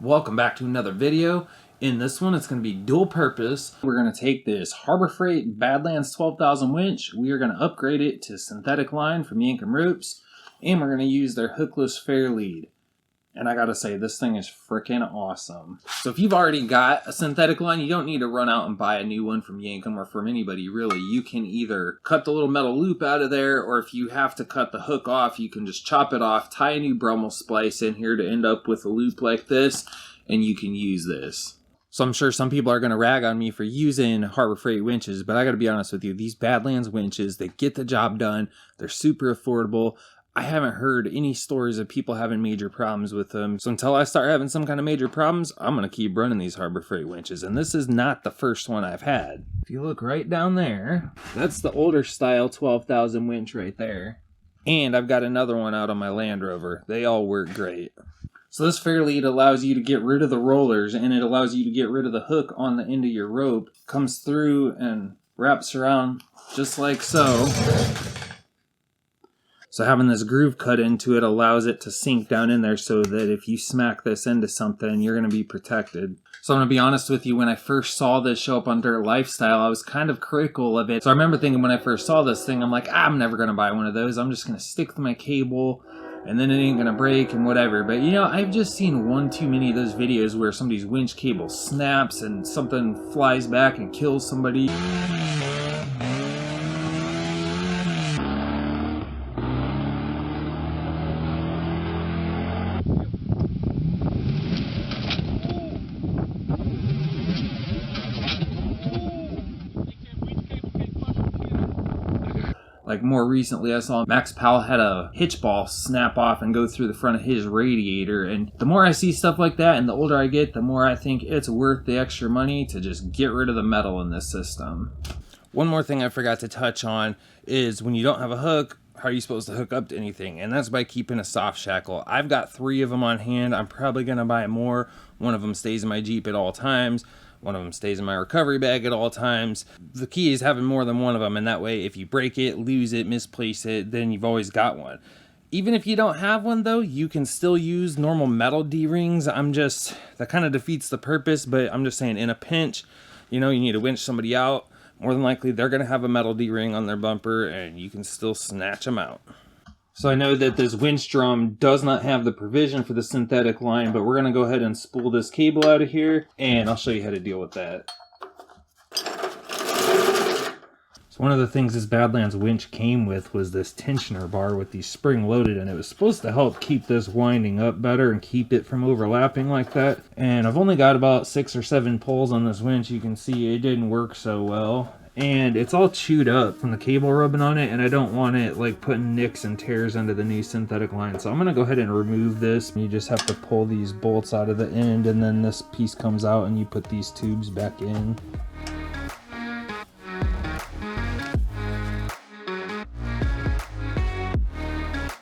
Welcome back to another video. In this one, it's going to be dual purpose. We're going to take this Harbor Freight Badlands 12,000 winch. We are going to upgrade it to synthetic line from Yankum ropes, and we're going to use their hookless Fairlead. And I gotta say, this thing is freaking awesome. So if you've already got a synthetic line, you don't need to run out and buy a new one from Yankum or from anybody really. You can either cut the little metal loop out of there, or if you have to cut the hook off, you can just chop it off, tie a new Brummel splice in here to end up with a loop like this, and you can use this. So I'm sure some people are going to rag on me for using Harbor Freight winches, but I got to be honest with you, these Badlands winches, they get the job done. They're super affordable. I haven't heard any stories of people having major problems with them. So until I start having some kind of major problems, I'm going to keep running these Harbor Freight winches. And this is not the first one I've had. If you look right down there, that's the older style 12,000 winch right there. And I've got another one out on my Land Rover. They all work great. So this Fairlead allows you to get rid of the rollers, and it allows you to get rid of the hook on the end of your rope. Comes through and wraps around just like so. So having this groove cut into it allows it to sink down in there so that if you smack this into something, you're going to be protected. So I'm going to be honest with you, when I first saw this show up on Dirt Lifestyle, I was kind of critical of it. So I remember thinking when I first saw this thing, I'm like, I'm never going to buy one of those. I'm just going to stick with my cable and then it ain't going to break and whatever. But you know, I've just seen one too many of those videos where somebody's winch cable snaps and something flies back and kills somebody. Like more recently, I saw Max Powell had a hitch ball snap off and go through the front of his radiator. And the more I see stuff like that and the older I get, the more I think it's worth the extra money to just get rid of the metal in this system. One more thing I forgot to touch on is when you don't have a hook, how are you supposed to hook up to anything? And that's by keeping a soft shackle. I've got 3 of them on hand. I'm probably going to buy more. One of them stays in my Jeep at all times. One of them stays in my recovery bag at all times. The key is having more than one of them, and that way if you break it, lose it, misplace it, then you've always got one. Even if you don't have one though, you can still use normal metal D-rings. That kind of defeats the purpose, but I'm just saying in a pinch, you know, you need to winch somebody out. More than likely they're going to have a metal D-ring on their bumper and you can still snatch them out. So I know that this winch drum does not have the provision for the synthetic line, but we're going to go ahead and spool this cable out of here, and I'll show you how to deal with that. So one of the things this Badlands winch came with was this tensioner bar with these spring-loaded, and it was supposed to help keep this winding up better and keep it from overlapping like that. And I've only got about 6 or 7 pulls on this winch. You can see it didn't work so well. And it's all chewed up from the cable rubbing on it, and I don't want it like putting nicks and tears into the new synthetic line. So I'm going to go ahead and remove this. You just have to pull these bolts out of the end, and then this piece comes out and you put these tubes back in.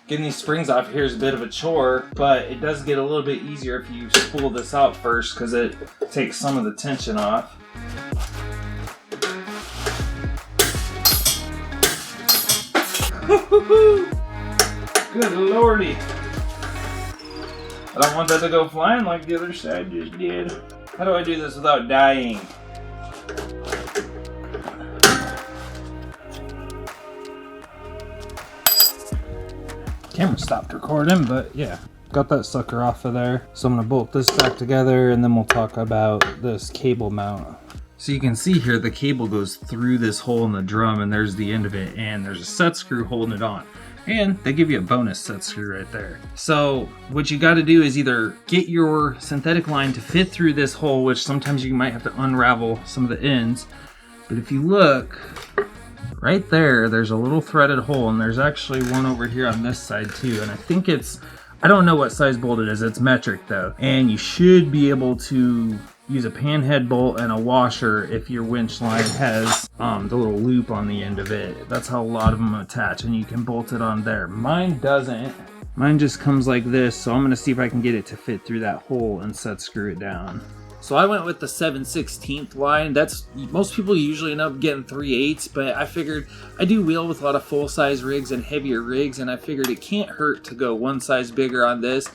Getting these springs off here is a bit of a chore, but it does get a little bit easier if you spool this out first because it takes some of the tension off. Good lordy. I don't want that to go flying like the other side just did. How do I do this without dying? Camera stopped recording, but yeah. Got that sucker off of there. So I'm going to bolt this back together and then we'll talk about this cable mount. So you can see here the cable goes through this hole in the drum and there's the end of it, and there's a set screw holding it on. And they give you a bonus set screw right there. So what you got to do is either get your synthetic line to fit through this hole, which sometimes you might have to unravel some of the ends. But if you look right there, there's a little threaded hole, and there's actually one over here on this side too. And I think I don't know what size bolt it is. It's metric though. And you should be able to use a panhead bolt and a washer if your winch line has the little loop on the end of it. That's how a lot of them attach, and you can bolt it on there. Mine doesn't. Mine just comes like this, so I'm going to see if I can get it to fit through that hole and set screw it down. So I went with the 7/16 line. Most people usually end up getting 3/8, but I figured I do wheel with a lot of full-size rigs and heavier rigs, and I figured it can't hurt to go one size bigger on this.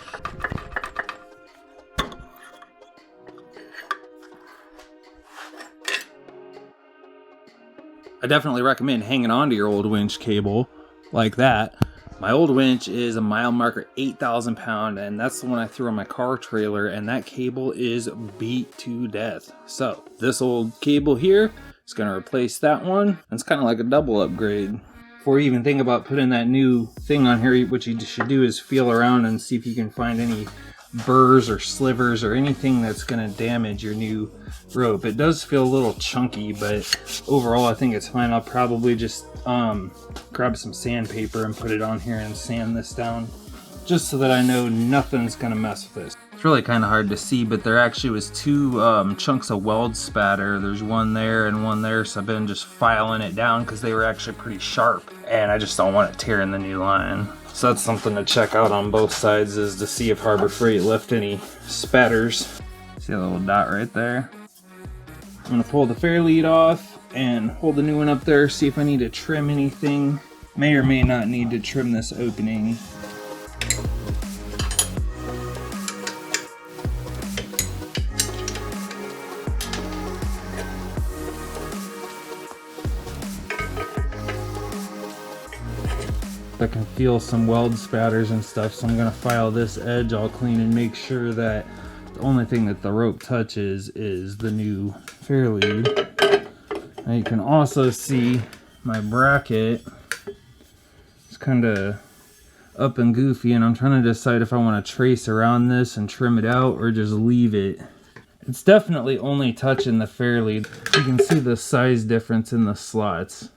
I definitely recommend hanging on to your old winch cable like that. My old winch is a mile marker 8,000 pound, and that's the one I threw on my car trailer, and that cable is beat to death. So this old cable here is going to replace that one. It's kind of like a double upgrade. Before you even think about putting that new thing on here, what you should do is feel around and see if you can find any burrs or slivers or anything that's going to damage your new rope. It does feel a little chunky, but overall I think it's fine. I'll probably just grab some sandpaper and put it on here and sand this down, just so that I know nothing's going to mess with this. It's really kind of hard to see, but there actually was two chunks of weld spatter. There's one there and one there, so I've been just filing it down because they were actually pretty sharp, and I just don't want it tearing the new line. So that's something to check out on both sides, is to see if Harbor Freight left any spatters. See a little dot right there? I'm gonna pull the Fairlead off and hold the new one up there, see if I need to trim anything. May or may not need to trim this opening. I can feel some weld spatters and stuff, so I'm gonna file this edge all clean and make sure that the only thing that the rope touches is the new Fairlead. Now you can also see my bracket is kind of up and goofy, and I'm trying to decide if I want to trace around this and trim it out or just leave it. It's definitely only touching the Fairlead. You can see the size difference in the slots.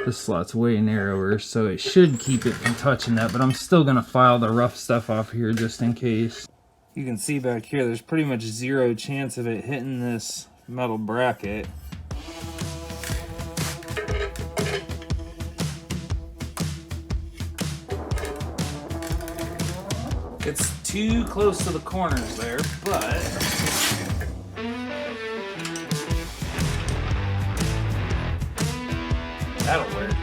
This slot's way narrower, so it should keep it from touching that, but I'm still gonna file the rough stuff off here just in case. You can see back here, there's pretty much zero chance of it hitting this metal bracket. It's too close to the corners there, but that'll work.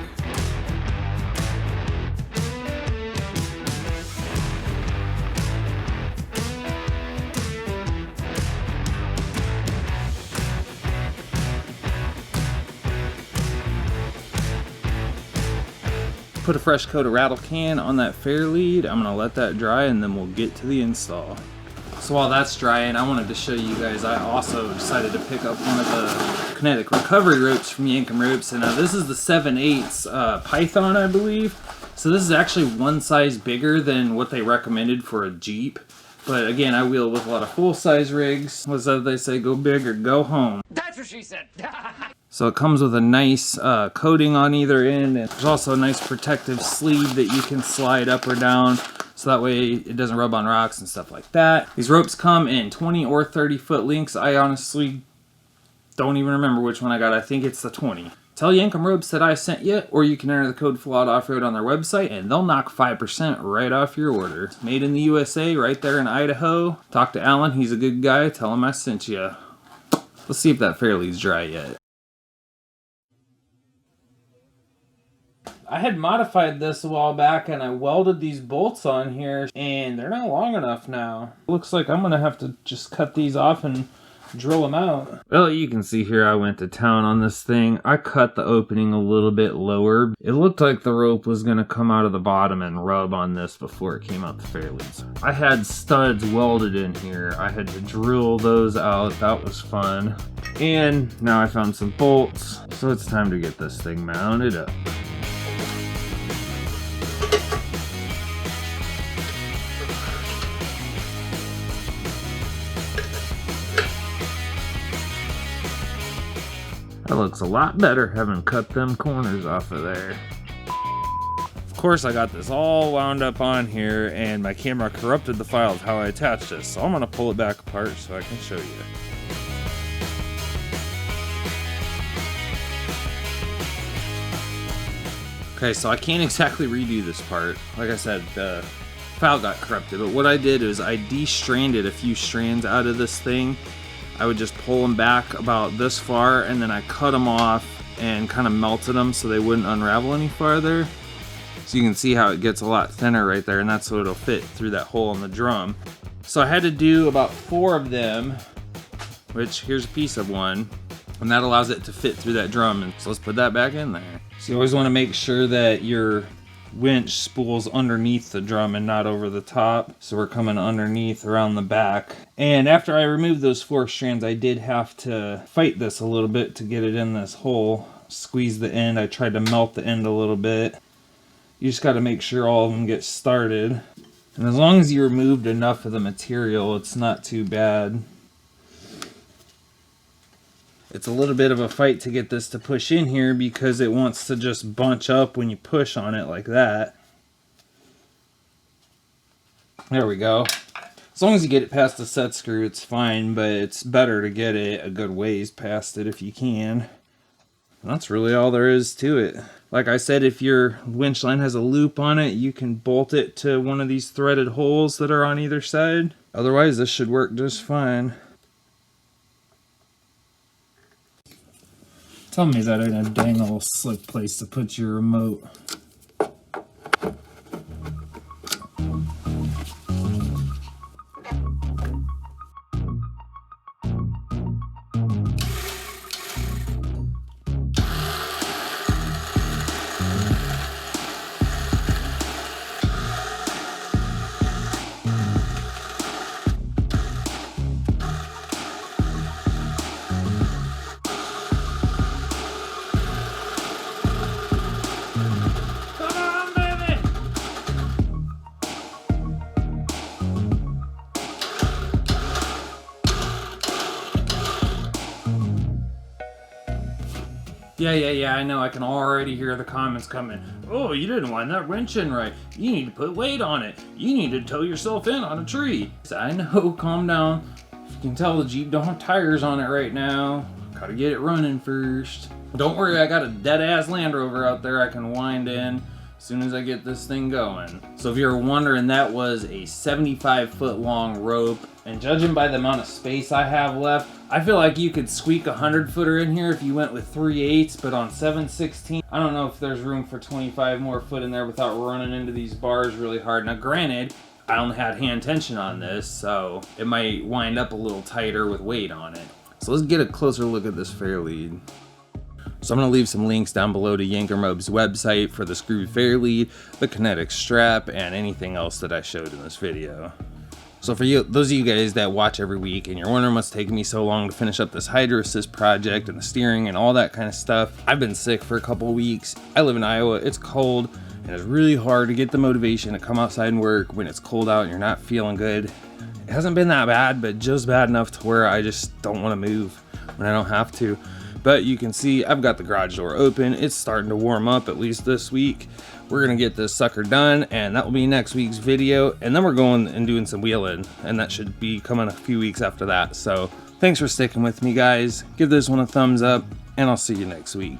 Put a fresh coat of rattle can on that Fairlead. I'm gonna let that dry and then we'll get to the install. So while that's drying, I wanted to show you guys, I also decided to pick up one of the kinetic recovery ropes from Yankum ropes, and this is the 7/8 Python, I believe. So this is actually one size bigger than what they recommended for a Jeep. But again, I wheel with a lot of full-size rigs. What's that they say, go big or go home. That's what she said. So it comes with a nice coating on either end, and there's also a nice protective sleeve that you can slide up or down, so that way it doesn't rub on rocks and stuff like that. These ropes come in 20 or 30 foot lengths. I honestly don't even remember which one I got. I think it's the 20. Tell Yankum Ropes that I sent you, or you can enter the code Flawedoffroad on their website and they'll knock 5% right off your order. Made in the USA, right there in Idaho. Talk to Alan, he's a good guy. Tell him I sent you. Let's see if that Fairlead's dry yet. I had modified this a while back and I welded these bolts on here and they're not long enough now. Looks like I'm gonna have to just cut these off and drill them out. Well, you can see here I went to town on this thing. I cut the opening a little bit lower. It looked like the rope was gonna come out of the bottom and rub on this before it came out the Fairleads. I had studs welded in here. I had to drill those out. That was fun. And now I found some bolts. So it's time to get this thing mounted up. That looks a lot better having cut them corners off of there. Of course, I got this all wound up on here and my camera corrupted the file of how I attached this. So I'm gonna pull it back apart so I can show you. Okay, so I can't exactly redo this part. Like I said, the file got corrupted, but what I did is I de-stranded a few strands out of this thing. I would just pull them back about this far and then I cut them off and kind of melted them so they wouldn't unravel any farther. So you can see how it gets a lot thinner right there, and that's so it'll fit through that hole in the drum. So I had to do about 4 of them, which here's a piece of one. and that allows it to fit through that drum. And so let's put that back in there. So you always want to make sure that your winch spools underneath the drum and not over the top. So we're coming underneath around the back. And after I removed those 4 strands, I did have to fight this a little bit to get it in this hole. Squeeze the end. I tried to melt the end a little bit. You just got to make sure all of them get started. And as long as you removed enough of the material, it's not too bad. It's a little bit of a fight to get this to push in here because it wants to just bunch up when you push on it like that. There we go. As long as you get it past the set screw, it's fine, but it's better to get it a good ways past it if you can. And that's really all there is to it. Like I said, if your winch line has a loop on it, you can bolt it to one of these threaded holes that are on either side. Otherwise, this should work just fine. Tell me that ain't a dang old slick place to put your remote. Yeah, I know. I can already hear the comments coming. Oh, you didn't line that wrench in right. You need to put weight on it. You need to tow yourself in on a tree. I know, calm down. If you can tell, the Jeep don't have tires on it right now. Gotta get it running first. Don't worry, I got a dead-ass Land Rover out there I can wind in as soon as I get this thing going. So if you're wondering, that was a 75-foot long rope. And judging by the amount of space I have left, I feel like you could squeak a 100-footer in here if you went with 3/8, but on 7/16, I don't know if there's room for 25 more foot in there without running into these bars really hard. Now granted, I only had hand tension on this, so it might wind up a little tighter with weight on it. So let's get a closer look at this Fairlead. So I'm going to leave some links down below to Yankum website for the Groove Fairlead, the kinetic strap, and anything else that I showed in this video. So for you, those of you guys that watch every week and you're wondering what's taking me so long to finish up this Hydro Assist project and the steering and all that kind of stuff, I've been sick for a couple of weeks. I live in Iowa, it's cold, and it's really hard to get the motivation to come outside and work when it's cold out and you're not feeling good. It hasn't been that bad, but just bad enough to where I just don't want to move when I don't have to. But you can see I've got the garage door open. It's starting to warm up, at least this week. We're gonna get this sucker done, and that will be next week's video. And then we're going and doing some wheeling, and that should be coming a few weeks after that. So thanks for sticking with me, guys. Give this one a thumbs up, and I'll see you next week.